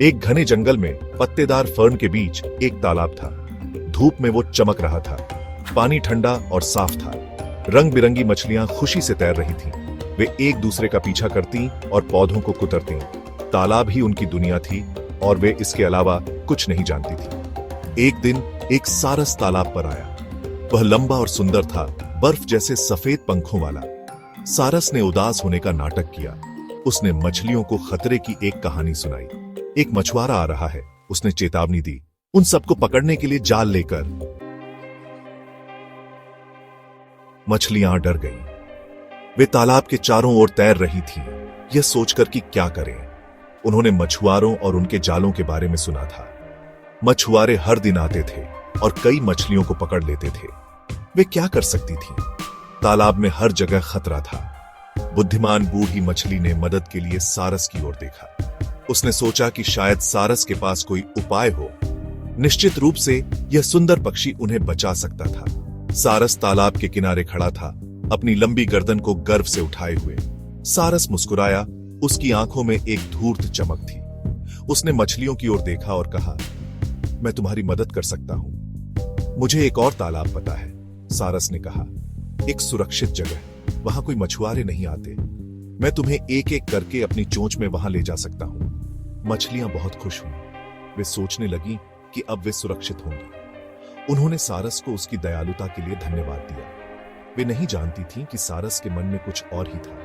एक घने जंगल में पत्तेदार फर्न के बीच एक तालाब था। धूप में वो चमक रहा था। पानी ठंडा और साफ था। रंग बिरंगी मछलियां खुशी से तैर रही थीं। वे एक दूसरे का पीछा करती और पौधों को कुतरती। तालाब ही उनकी दुनिया थी और वे इसके अलावा कुछ नहीं जानती थी। एक दिन एक सारस तालाब पर आया। वह लंबा और सुंदर था, बर्फ जैसे सफेद पंखों वाला। सारस ने उदास होने का नाटक किया। उसने मछलियों को खतरे की एक कहानी सुनाई। एक मछुआरा आ रहा है, उसने चेतावनी दी। उन सबको पकड़ने के लिए जाल लेकर। मछलियां डर गईं। वे तालाब के चारों ओर तैर रही थीं, यह सोचकर कि क्या करें। उन्होंने मछुआरों और उनके जालों के बारे में सुना था। मछुआरे हर दिन आते थे और कई मछलियों को पकड़ लेते थे। वे क्या कर सकती थीं? तालाब में हर जगह खतरा था। बुद्धिमान बूढ़ी मछली ने मदद के लिए सारस की ओर देखा। उसने सोचा कि शायद सारस के पास कोई उपाय हो। निश्चित रूप से यह सुंदर पक्षी उन्हें बचा सकता था। सारस तालाब के किनारे खड़ा था, अपनी लंबी गर्दन को गर्व से उठाए हुए। सारस मुस्कुराया। उसकी आंखों में एक धूर्त चमक थी। उसने मछलियों की ओर देखा और कहा, मैं तुम्हारी मदद कर सकता हूं। मुझे एक और तालाब पता है, सारस ने कहा। एक सुरक्षित जगह, वहां कोई मछुआरे नहीं आते। मैं तुम्हें एक एक करके अपनी चोंच में वहां ले जा सकता हूं। मछलियां बहुत खुश हुईं। वे सोचने लगी कि अब वे सुरक्षित होंगी। उन्होंने सारस को उसकी दयालुता के लिए धन्यवाद दिया। वे नहीं जानती थीं कि सारस के मन में कुछ और ही था।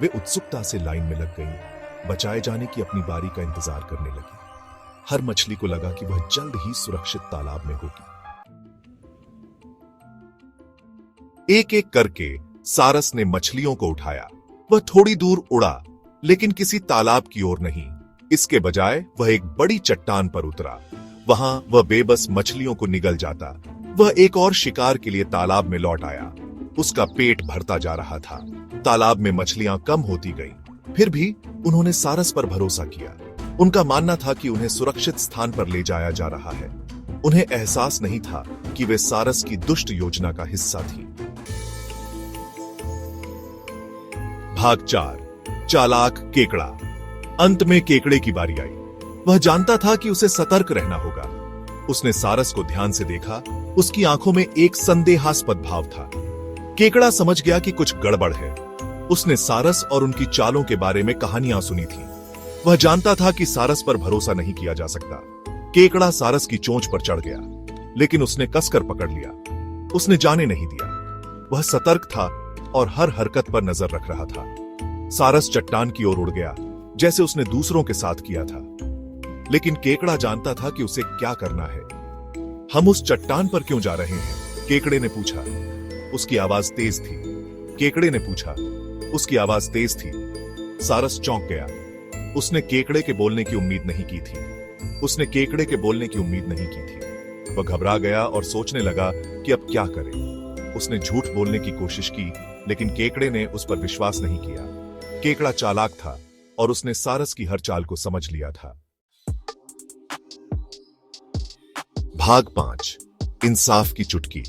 वे उत्सुकता से लाइन में लग गईं, बचाए जाने की अपनी बारी का इंतजार करने लगी। हर मछली को लगा कि वह जल्द ही सुरक्षित तालाब में होगी। एक एक करके सारस ने मछलियों को उठाया। वह थोड़ी दूर उड़ा, लेकिन किसी तालाब की ओर नहीं। इसके बजाय वह एक बड़ी चट्टान पर उतरा। वहां वह बेबस मछलियों को निगल जाता। वह एक और शिकार के लिए तालाब में लौट आया। उसका पेट भरता जा रहा था। तालाब में मछलियां कम होती गईं। फिर भी उन्होंने सारस पर भरोसा किया। उनका मानना था कि उन्हें सुरक्षित स्थान पर ले जाया जा रहा है। उन्हें एहसास नहीं था कि वे सारस की दुष्ट योजना का हिस्सा थी। भाग 4, चालाक केकड़ा। अंत में केकड़े की बारी आई। वह जानता था कि उसे सतर्क रहना होगा। उसने सारस को ध्यान से देखा। उसकी आंखों में एक संदेहास्पद भाव था। केकड़ा समझ गया कि कुछ गड़बड़ है। उसने सारस और उनकी चालों के बारे में कहानियां सुनी थी। वह जानता था कि सारस पर भरोसा नहीं किया जा सकता। केकड़ा सारस की चोंच पर चढ़ गया, लेकिन उसने कसकर पकड़ लिया। उसने जाने नहीं दिया। वह सतर्क था और हर हरकत पर नजर रख रहा था। सारस चट्टान की ओर उड़ गया, जैसे उसने दूसरों के साथ किया था। लेकिन केकड़ा जानता था कि उसे क्या करना है। हम उस चट्टान पर क्यों जा रहे हैं? केकड़े ने पूछा। उसकी आवाज तेज थी। केकड़े ने पूछा। उसकी आवाज तेज थी। सारस चौंक गया। उसने केकड़े के बोलने की उम्मीद नहीं की थी। उसने केकड़े के बोलने की उम्मीद नहीं की थी। वह घबरा गया और सोचने लगा कि अब क्या करे। उसने झूठ बोलने की कोशिश की, लेकिन केकड़े ने उस पर विश्वास नहीं किया। केकड़ा चालाक था और उसने सारस की हर चाल को समझ लिया था। भाग 5, इंसाफ की चुटकी।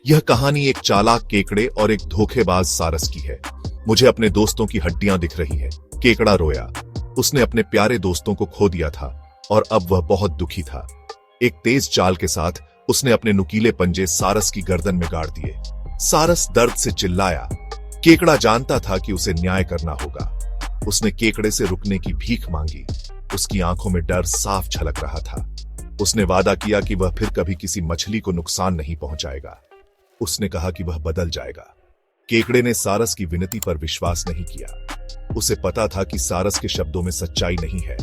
यह कहानी एक चालाक केकड़े और एक धोखेबाज सारस की है। मुझे अपने दोस्तों की हड्डियां दिख रही हैं। केकड़ा रोया। उसने अपने प्यारे दोस्तों को खो दिया था और अब वह बहुत दुखी था। एक तेज चाल के साथ उसने अपने नुकीले पंजे सारस की गर्दन में गाड़ दिए। सारस दर्द से चिल्लाया। केकड़ा जानता था कि उसे न्याय करना होगा। उसने केकड़े से रुकने की भीख मांगी। उसकी आंखों में डर साफ झलक रहा था। उसने वादा किया कि वह फिर कभी किसी मछली को नुकसान नहीं पहुंचाएगा। उसने कहा कि वह बदल जाएगा। केकड़े ने सारस की विनती पर विश्वास नहीं किया। उसे पता था कि सारस के शब्दों में सच्चाई नहीं है।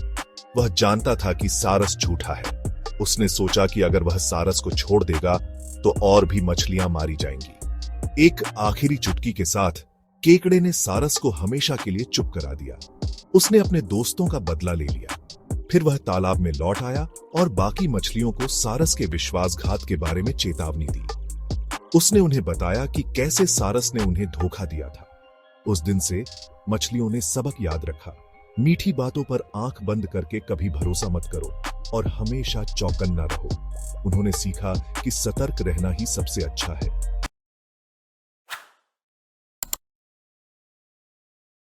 वह जानता था कि सारस झूठा है। उसने सोचा कि अगर वह सारस को छोड़ देगा तो और भी मछलियां मारी जाएंगी। एक आखिरी चुटकी के साथ केकड़े ने सारस को हमेशा के लिए चुप करा दिया। उसने अपने दोस्तों का बदला ले लिया। फिर वह तालाब में लौट आया और बाकी मछलियों को सारस के विश्वासघात के बारे में चेतावनी दी। उसने उन्हें बताया कि कैसे सारस ने उन्हें धोखा दिया था। उस दिन से मछलियों ने सबक याद रखा। मीठी बातों पर आंख बंद करके कभी भरोसा मत करो और हमेशा चौकन्ना रहो। उन्होंने सीखा कि सतर्क रहना ही सबसे अच्छा है।